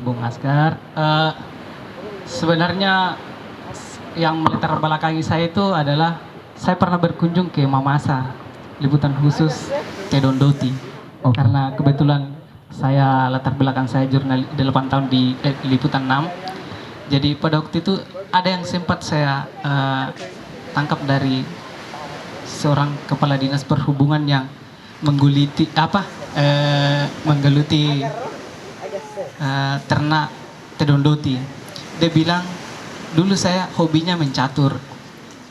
Bung Askar. Sebenarnya yang melatar belakangi saya itu adalah saya pernah berkunjung ke Mamasa, liputan khusus Kedondoti. Karena kebetulan saya latar belakang saya jurnal 8 tahun di liputan 6. Jadi pada waktu itu ada yang sempat saya tangkap dari seorang kepala dinas perhubungan yang menggeluti ternak Kedondoti. Dia bilang, dulu saya hobinya mencatur,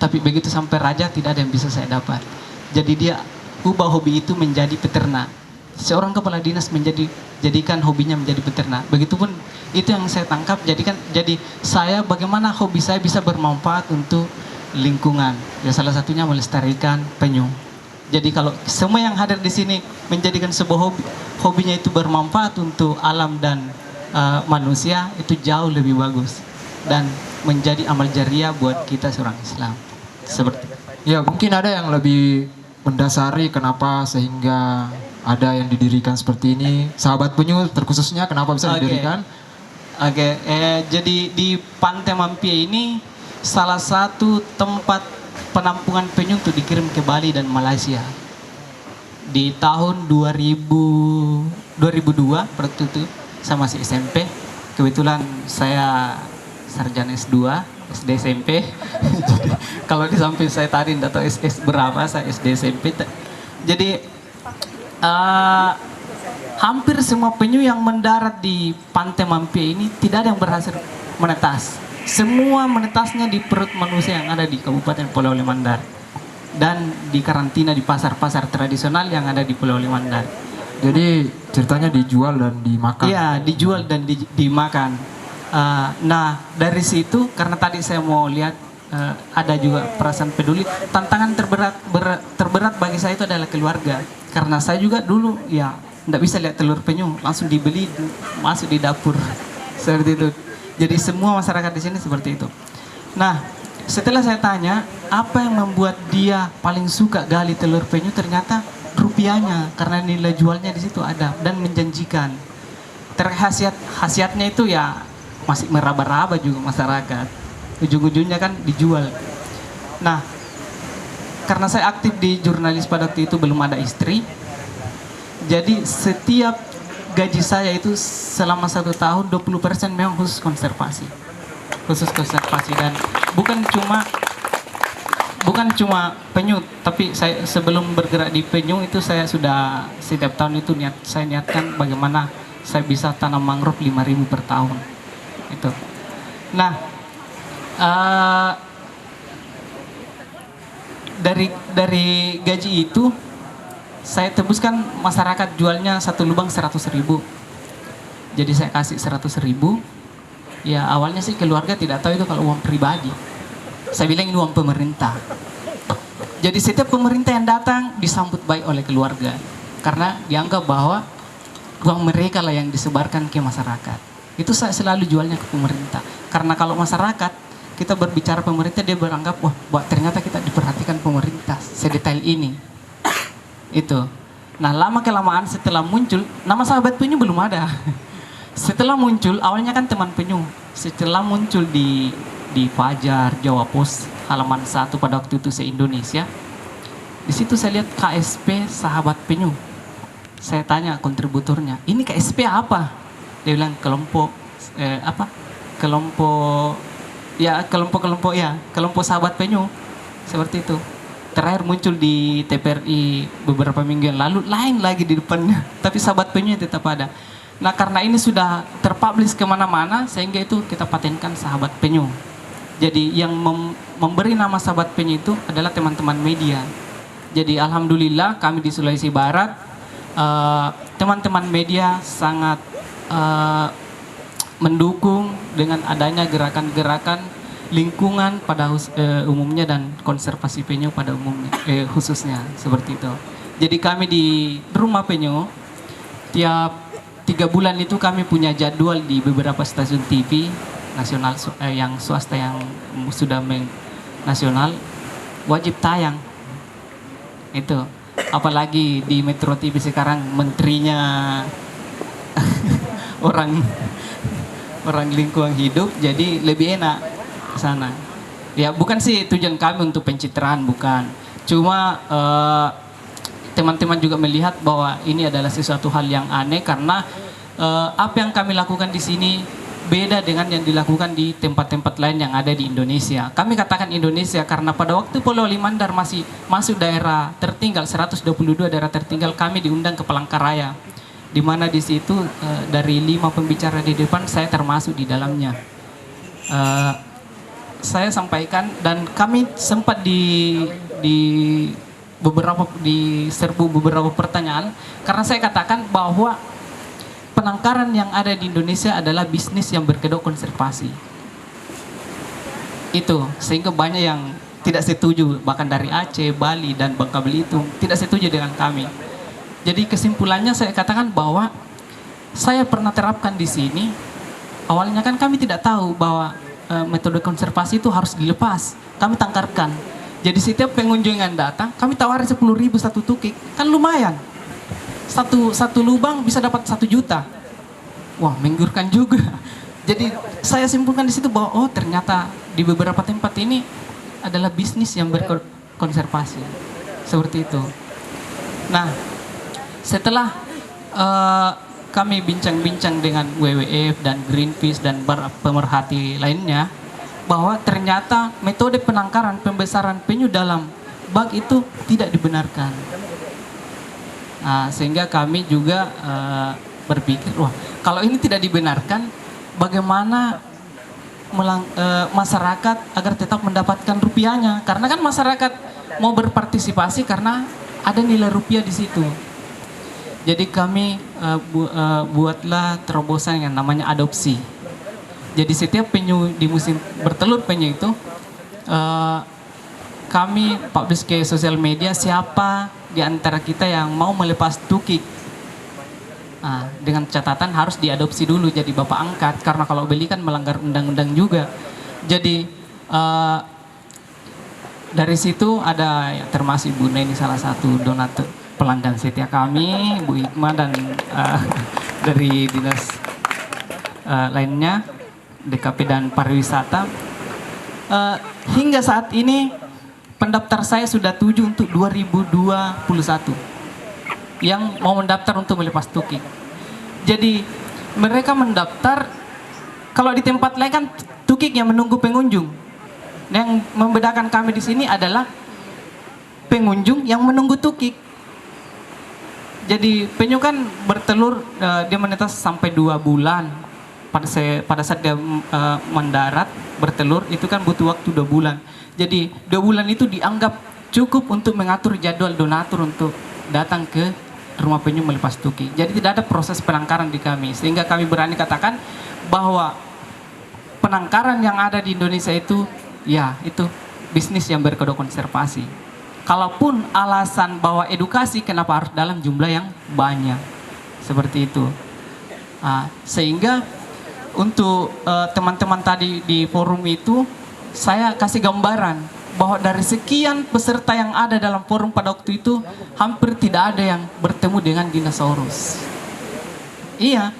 tapi begitu sampai raja tidak ada yang bisa saya dapat. Jadi dia ubah hobi itu menjadi peternak. Seorang kepala dinas jadikan hobinya menjadi peternak. Begitupun itu yang saya tangkap. Jadi saya bagaimana hobi saya bisa bermanfaat untuk lingkungan. Ya salah satunya melestarikan penyu. Jadi kalau semua yang hadir di sini menjadikan sebuah hobinya itu bermanfaat untuk alam dan manusia, itu jauh lebih bagus dan menjadi amal jariah buat kita seorang Islam. Seperti ya, mungkin ada yang lebih mendasari kenapa sehingga ada yang didirikan seperti ini. Sahabat Penyu terkhususnya kenapa bisa didirikan? Jadi di Pantai Mampie ini salah satu tempat penampungan penyu untuk dikirim ke Bali dan Malaysia. Di tahun 2002 waktu itu saya masih SMP. Kebetulan saya sarjana S2, SD SMP. Jadi kalau di samping saya tadi tidak tahu SS berapa, saya SD SMP. Jadi hampir semua penyu yang mendarat di Pantai Mampie ini tidak ada yang berhasil menetas. Semua menetasnya di perut manusia yang ada di Kabupaten Polewali Mandar dan di karantina di pasar-pasar tradisional yang ada di Polewali Mandar. Jadi ceritanya dijual dan dimakan. Iya, dijual dan dimakan. Nah dari situ, karena tadi saya mau lihat ada juga perasaan peduli. Tantangan terberat bagi saya itu adalah keluarga, karena saya juga dulu ya tidak bisa lihat telur penyu langsung dibeli masuk di dapur seperti itu. Jadi semua masyarakat di sini seperti itu. Nah setelah saya tanya apa yang membuat dia paling suka gali telur penyu, ternyata rupiahnya, karena nilai jualnya di situ ada dan menjanjikan. Khasiatnya itu ya masih meraba-raba juga masyarakat. Ujung-ujungnya kan dijual. Nah, karena saya aktif di jurnalis pada waktu itu belum ada istri, jadi setiap gaji saya itu selama 1 tahun 20% memang khusus konservasi. Dan bukan cuma penyu, tapi saya sebelum bergerak di penyu itu saya sudah setiap tahun itu saya niatkan bagaimana saya bisa tanam mangrove 5.000 per tahun. Itu. Nah, dari gaji itu saya tebuskan masyarakat jualnya satu lubang 100.000. Jadi saya kasih 100.000. Ya awalnya sih keluarga tidak tahu itu kalau uang pribadi. Saya bilang ini uang pemerintah. Jadi setiap pemerintah yang datang disambut baik oleh keluarga, karena dianggap bahwa uang mereka lah yang disebarkan ke masyarakat. Itu saya selalu jualnya ke pemerintah. Karena kalau masyarakat kita berbicara pemerintah, dia beranggap wah ternyata kita diperhatikan pemerintah sedetail ini. Itu. Nah lama kelamaan setelah muncul, nama Sahabat Penyu belum ada. Setelah muncul, awalnya kan teman penyu. Setelah muncul di Fajar, Jawa Pos, halaman 1 pada waktu itu se-Indonesia. Di situ saya lihat KSP Sahabat Penyu. Saya tanya kontributornya, ini KSP apa? Dia bilang kelompok Sahabat Penyu. Seperti itu. Terakhir muncul di TPRI beberapa minggu yang lalu, lain lagi di depannya, tapi Sahabat Penyu tetap ada. Nah karena ini sudah terpublish kemana-mana, sehingga itu kita patenkan Sahabat Penyu. Jadi yang memberi nama Sahabat Penyu itu adalah teman-teman media. Jadi alhamdulillah kami di Sulawesi Barat, teman-teman media sangat mendukung dengan adanya gerakan-gerakan lingkungan pada umumnya dan konservasi penyu pada umumnya, khususnya seperti itu. Jadi kami di Rumah Penyu tiap 3 bulan itu kami punya jadwal di beberapa stasiun TV nasional, yang swasta yang sudah nasional wajib tayang. Itu apalagi di Metro TV sekarang menterinya orang orang lingkungan hidup, jadi lebih enak ke sana. Ya bukan sih tujuan kami untuk pencitraan, bukan. Cuma teman-teman juga melihat bahwa ini adalah sesuatu hal yang aneh karena apa yang kami lakukan di sini beda dengan yang dilakukan di tempat-tempat lain yang ada di Indonesia. Kami katakan Indonesia karena pada waktu Pulau Limandar masih masuk daerah tertinggal, 122 daerah tertinggal, kami diundang ke Palangkaraya. Di mana di situ dari 5 pembicara di depan saya termasuk di dalamnya. Saya sampaikan dan kami sempat diserbu beberapa pertanyaan karena saya katakan bahwa penangkaran yang ada di Indonesia adalah bisnis yang berkedok konservasi. Itu sehingga banyak yang tidak setuju, bahkan dari Aceh, Bali dan Bangka Belitung tidak setuju dengan kami. Jadi kesimpulannya saya katakan bahwa saya pernah terapkan di sini. Awalnya kan kami tidak tahu bahwa metode konservasi itu harus dilepas. Kami tangkarkan. Jadi setiap pengunjung yang datang, kami tawarin 10.000 satu tukik, kan lumayan. Satu lubang bisa dapat 1 juta. Wah, menggiurkan juga. Jadi saya simpulkan di situ bahwa oh ternyata di beberapa tempat ini adalah bisnis yang berkonservasi. Seperti itu. Nah, setelah kami bincang-bincang dengan WWF dan Greenpeace dan pemerhati lainnya bahwa ternyata metode penangkaran pembesaran penyu dalam bak itu tidak dibenarkan. Nah, sehingga kami juga berpikir, wah kalau ini tidak dibenarkan, bagaimana masyarakat agar tetap mendapatkan rupiahnya? Karena kan masyarakat mau berpartisipasi karena ada nilai rupiah di situ. Jadi kami buatlah terobosan yang namanya adopsi. Jadi setiap penyu di musim bertelur penyu itu, kami publish ke sosial media siapa di antara kita yang mau melepas tukik. Nah, dengan catatan harus diadopsi dulu jadi bapak angkat karena kalau beli kan melanggar undang-undang juga. Jadi dari situ ada ya, termasuk Bu Neni salah satu donatur pelanggan setia kami, Bu Hikmah dan dari dinas lainnya, DKP dan pariwisata. Hingga saat ini pendaftar saya sudah 7 untuk 2021 yang mau mendaftar untuk melepas tukik. Jadi mereka mendaftar, kalau di tempat lain kan tukik yang menunggu pengunjung. Yang membedakan kami di sini adalah pengunjung yang menunggu tukik. Jadi penyu kan bertelur, dia menetas sampai 2 bulan. Pada saat dia mendarat bertelur itu kan butuh waktu 2 bulan. Jadi 2 bulan itu dianggap cukup untuk mengatur jadwal donatur untuk datang ke rumah penyu melepas tukik. Jadi tidak ada proses penangkaran di kami. Sehingga kami berani katakan bahwa penangkaran yang ada di Indonesia itu, ya itu bisnis yang berkedok konservasi. Kalaupun alasan bahwa edukasi, kenapa harus dalam jumlah yang banyak. Seperti itu. Sehingga untuk teman-teman tadi di forum itu, saya kasih gambaran bahwa dari sekian peserta yang ada dalam forum pada waktu itu, hampir tidak ada yang bertemu dengan dinosaurus. Iya,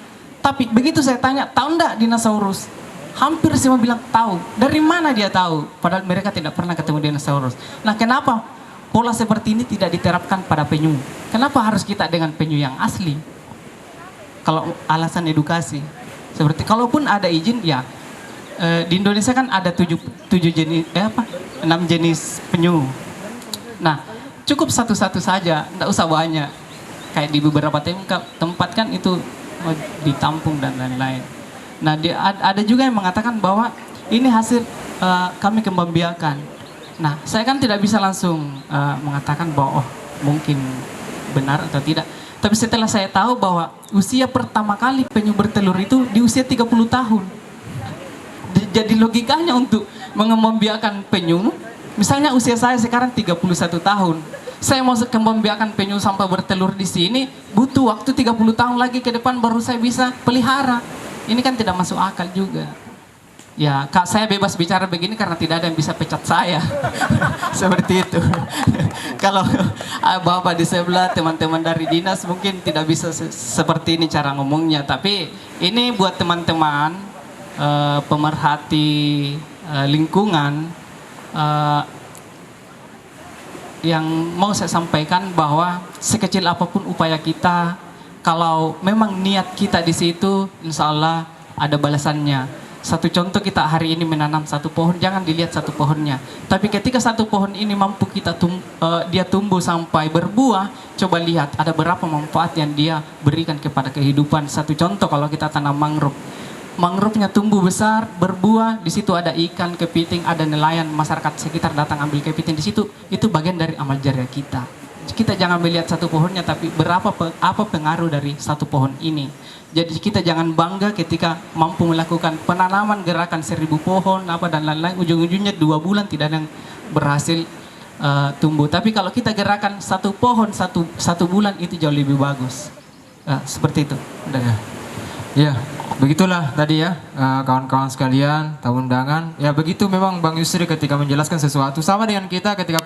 tapi begitu saya tanya, tahu enggak dinosaurus? Hampir semua bilang tahu. Dari mana dia tahu? Padahal mereka tidak pernah ketemu dinosaurus. Nah, kenapa pola seperti ini tidak diterapkan pada penyu? Kenapa harus kita dengan penyu yang asli? Kalau alasan edukasi. Seperti kalaupun ada izin, ya di Indonesia kan ada 6 jenis penyu. Nah, cukup satu-satu saja, tidak usah banyak. Kayak di beberapa tempat kan itu ditampung dan lain-lain. Nah, ada juga yang mengatakan bahwa ini hasil kami kembang biakan. Nah, saya kan tidak bisa langsung mengatakan bahwa mungkin benar atau tidak. Tapi setelah saya tahu bahwa usia pertama kali penyu bertelur itu di usia 30 tahun. Jadi logikanya untuk mengembangbiakan penyu, misalnya usia saya sekarang 31 tahun. Saya mau kembangbiakan penyu sampai bertelur di sini, butuh waktu 30 tahun lagi ke depan baru saya bisa pelihara. Ini kan tidak masuk akal juga. Ya, Kak, saya bebas bicara begini karena tidak ada yang bisa pecat saya. Seperti itu. Kalau Bapak di sebelah, teman-teman dari dinas mungkin tidak bisa seperti ini cara ngomongnya. Tapi ini buat teman-teman pemerhati lingkungan, yang mau saya sampaikan bahwa sekecil apapun upaya kita, kalau memang niat kita di situ, insya Allah ada balasannya. Satu contoh, kita hari ini menanam satu pohon, jangan dilihat satu pohonnya, tapi ketika satu pohon ini mampu kita dia tumbuh sampai berbuah, coba lihat ada berapa manfaat yang dia berikan kepada kehidupan. Satu contoh, kalau kita tanam mangrove, mangrove-nya tumbuh besar, berbuah, di situ ada ikan, kepiting, ada nelayan, masyarakat sekitar datang ambil kepiting di situ, itu bagian dari amal jariah kita. Kita jangan melihat satu pohonnya, tapi apa pengaruh dari satu pohon ini. Jadi kita jangan bangga ketika mampu melakukan penanaman gerakan 1000 pohon apa dan lain-lain, ujung-ujungnya 2 bulan tidak ada yang berhasil tumbuh. Tapi kalau kita gerakan satu pohon satu bulan, itu jauh lebih bagus. Seperti itu. Ya. Ya, begitulah tadi ya kawan-kawan sekalian, tamu undangan. Ya begitu memang Bang Yusri ketika menjelaskan sesuatu sama dengan kita ketika